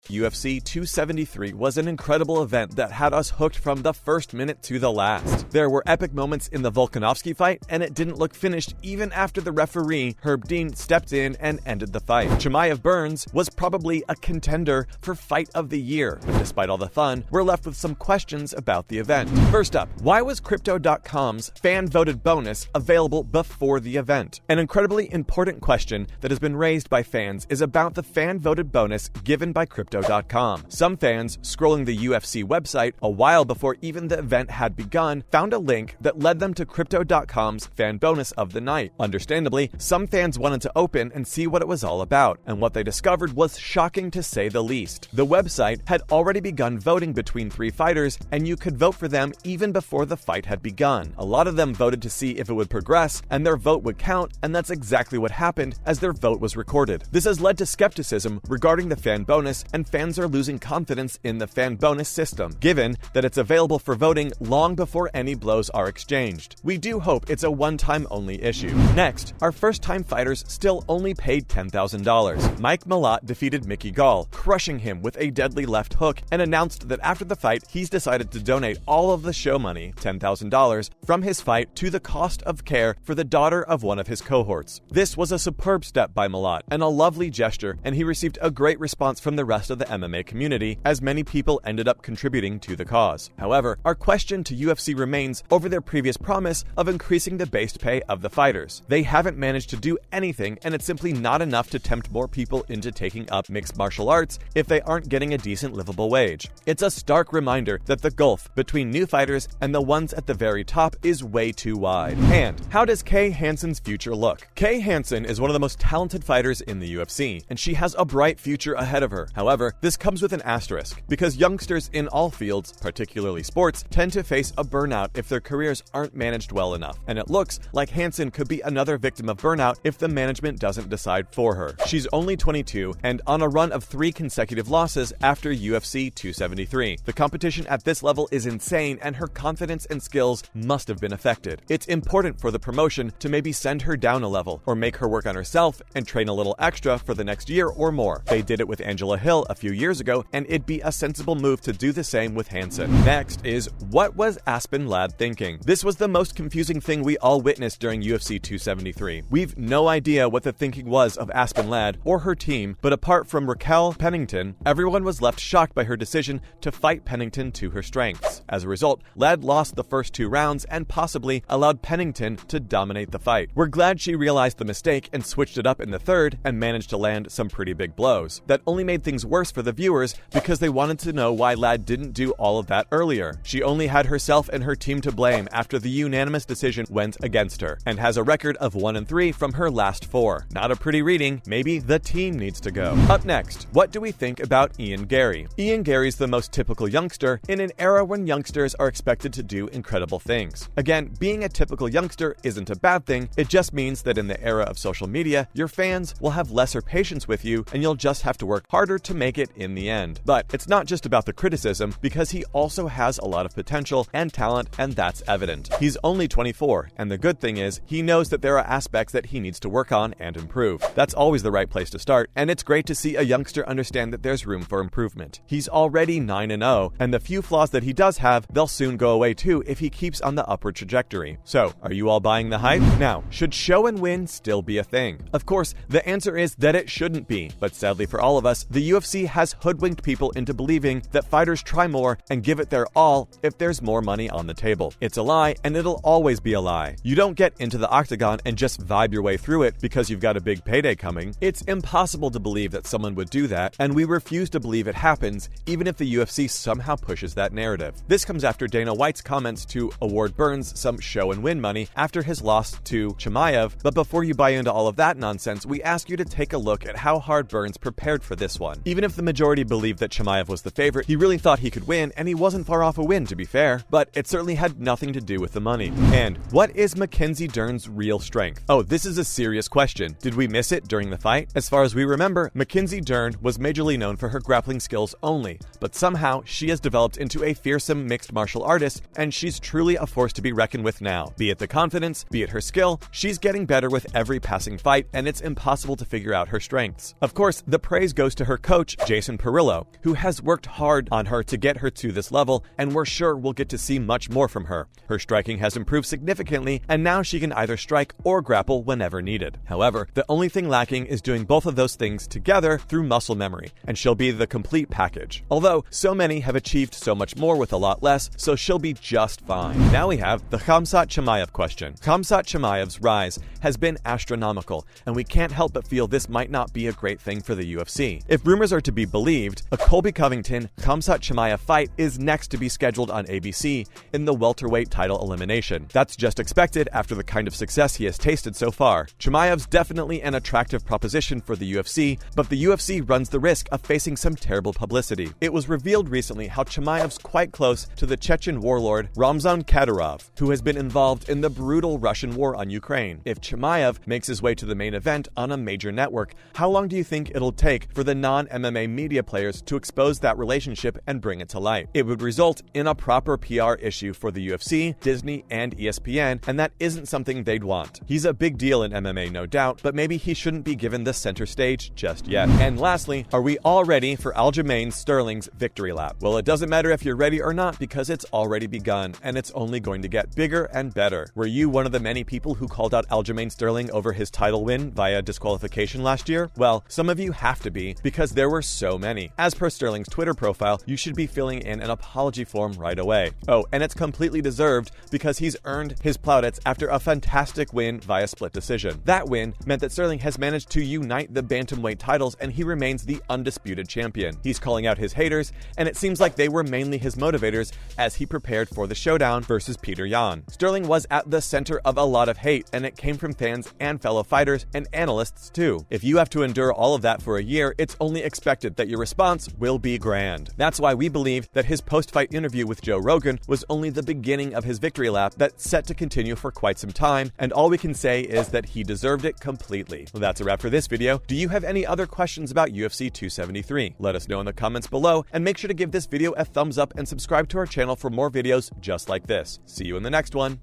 UFC 273 was an incredible event that had us hooked from the first minute to the last. There were epic moments in the Volkanovski fight, and it didn't look finished even after the referee, Herb Dean, stepped in and ended the fight. Chimaev-Burns was probably a contender for Fight of the Year, but despite all the fun, we're left with some questions about the event. First up, why was Crypto.com's fan-voted bonus available before the event? An incredibly important question that has been raised by fans is about the fan-voted bonus given by Crypto.com. Some fans, scrolling the UFC website a while before even the event had begun, found a link that led them to Crypto.com's fan bonus of the night. Understandably, some fans wanted to open and see what it was all about, and what they discovered was shocking to say the least. The website had already begun voting between 3 fighters, and you could vote for them even before the fight had begun. A lot of them voted to see if it would progress, and their vote would count, and that's exactly what happened as their vote was recorded. This has led to skepticism regarding the fan bonus, and fans are losing confidence in the fan bonus system, given that it's available for voting long before any blows are exchanged. We do hope it's a one-time only issue. Next, our first-time fighters still only paid $10,000. Mike Malott defeated Mickey Gall, crushing him with a deadly left hook, and announced that after the fight, he's decided to donate all of the show money, $10,000, from his fight to the cost of care for the daughter of one of his cohorts. This was a superb step by Malott and a lovely gesture, and he received a great response from the rest of the MMA community, as many people ended up contributing to the cause. However, our question to UFC remains over their previous promise of increasing the base pay of the fighters. They haven't managed to do anything, and it's simply not enough to tempt more people into taking up mixed martial arts if they aren't getting a decent livable wage. It's a stark reminder that the gulf between new fighters and the ones at the very top is way too wide. And how does Kay Hansen's future look? Kay Hansen is one of the most talented fighters in the UFC, and she has a bright future ahead of her. However, this comes with an asterisk, because youngsters in all fields, particularly sports, tend to face a burnout if their careers aren't managed well enough, and it looks like Hansen could be another victim of burnout if the management doesn't decide for her. She's only 22 and on a run of 3 consecutive losses after UFC 273. The competition at this level is insane, and her confidence and skills must have been affected. It's important for the promotion to maybe send her down a level, or make her work on herself and train a little extra for the next year or more. They did it with Angela Hill a few years ago, and it'd be a sensible move to do the same with Hansen. Next is, what was Aspen Ladd thinking? This was the most confusing thing we all witnessed during UFC 273. We've no idea what the thinking was of Aspen Ladd or her team, but apart from Raquel Pennington, everyone was left shocked by her decision to fight Pennington to her strengths. As a result, Ladd lost the first 2 rounds and possibly allowed Pennington to dominate the fight. We're glad she realized the mistake and switched it up in the third and managed to land some pretty big blows. That only made things worse for the viewers because they wanted to know why Ladd didn't do all of that earlier. She only had herself and her team to blame after the unanimous decision went against her, and has a record of 1-3 from her last 4. Not a pretty reading. Maybe the team needs to go. Up next, what do we think about Ian Gary? Ian Gary's the most typical youngster in an era when youngsters are expected to do incredible things. Again, being a typical youngster isn't a bad thing, it just means that in the era of social media, your fans will have lesser patience with you, and you'll just have to work harder to make it in the end. But it's not just about the criticism, because he also has a lot of potential and talent, and that's evident. He's only 24, and the good thing is, he knows that there are aspects that he needs to work on and improve. That's always the right place to start, and it's great to see a youngster understand that there's room for improvement. He's already 9-0, and the few flaws that he does have, they'll soon go away too if he keeps on the upward trajectory. So, are you all buying the hype? Now, should show and win still be a thing? Of course, the answer is that it shouldn't be, but sadly for all of us, the UFC has hoodwinked people into believing that fighters try more and give it their all if there's more money on the table. It's a lie, and it'll always be a lie. You don't get into the octagon and just vibe your way through it because you've got a big payday coming. It's impossible to believe that someone would do that, and we refuse to believe it happens, even if the UFC somehow pushes that narrative. This comes after Dana White's comments to award Burns some show and win money after his loss to Chimaev, but before you buy into all of that nonsense, we ask you to take a look at how hard Burns prepared for this one. Even if the majority believed that Chimaev was the favorite, he really thought he could win, and he wasn't far off a win, to be fair, but it certainly had nothing to do with the money. And what is Mackenzie Dern's real strength? Oh, this is a serious question. Did we miss it during the fight? As far as we remember, Mackenzie Dern was majorly known for her grappling skills only, but somehow she has developed into a fearsome mixed martial artist, and she's truly a force to be reckoned with now. Be it the confidence, be it her skill, she's getting better with every passing fight, and it's impossible to figure out her strengths. Of course, the praise goes to her coach, coach, Jason Perillo, who has worked hard on her to get her to this level, and we're sure we'll get to see much more from her. Her striking has improved significantly, and now she can either strike or grapple whenever needed. However, the only thing lacking is doing both of those things together through muscle memory, and she'll be the complete package. Although, so many have achieved so much more with a lot less, so she'll be just fine. Now we have the Khamzat Chimaev question. Khamzat Chimaev's rise has been astronomical, and we can't help but feel this might not be a great thing for the UFC. If rumors are to be believed, a Colby Covington-Khamzat Chimaev fight is next to be scheduled on ABC in the welterweight title elimination. That's just expected after the kind of success he has tasted so far. Chimaev's definitely an attractive proposition for the UFC, but the UFC runs the risk of facing some terrible publicity. It was revealed recently how Chimaev's quite close to the Chechen warlord Ramzan Kadyrov, who has been involved in the brutal Russian war on Ukraine. If Chimaev makes his way to the main event on a major network, how long do you think it'll take for the non-MMA media players to expose that relationship and bring it to light? It would result in a proper PR issue for the UFC, Disney, and ESPN, and that isn't something they'd want. He's a big deal in MMA, no doubt, but maybe he shouldn't be given the center stage just yet. And lastly, are we all ready for Aljamain Sterling's victory lap? Well, it doesn't matter if you're ready or not because it's already begun, and it's only going to get bigger and better. Were you one of the many people who called out Aljamain Sterling over his title win via disqualification last year? Well, some of you have to be, because there were so many. As per Sterling's Twitter profile, you should be filling in an apology form right away. Oh, and it's completely deserved because he's earned his plaudits after a fantastic win via split decision. That win meant that Sterling has managed to unite the bantamweight titles, and he remains the undisputed champion. He's calling out his haters, and it seems like they were mainly his motivators as he prepared for the showdown versus Peter Yan. Sterling was at the center of a lot of hate, and it came from fans and fellow fighters and analysts too. If you have to endure all of that for a year, it's only expected that your response will be grand. That's why we believe that his post-fight interview with Joe Rogan was only the beginning of his victory lap that's set to continue for quite some time, and all we can say is that he deserved it completely. Well, that's a wrap for this video. Do you have any other questions about UFC 273? Let us know in the comments below, and make sure to give this video a thumbs up and subscribe to our channel for more videos just like this. See you in the next one.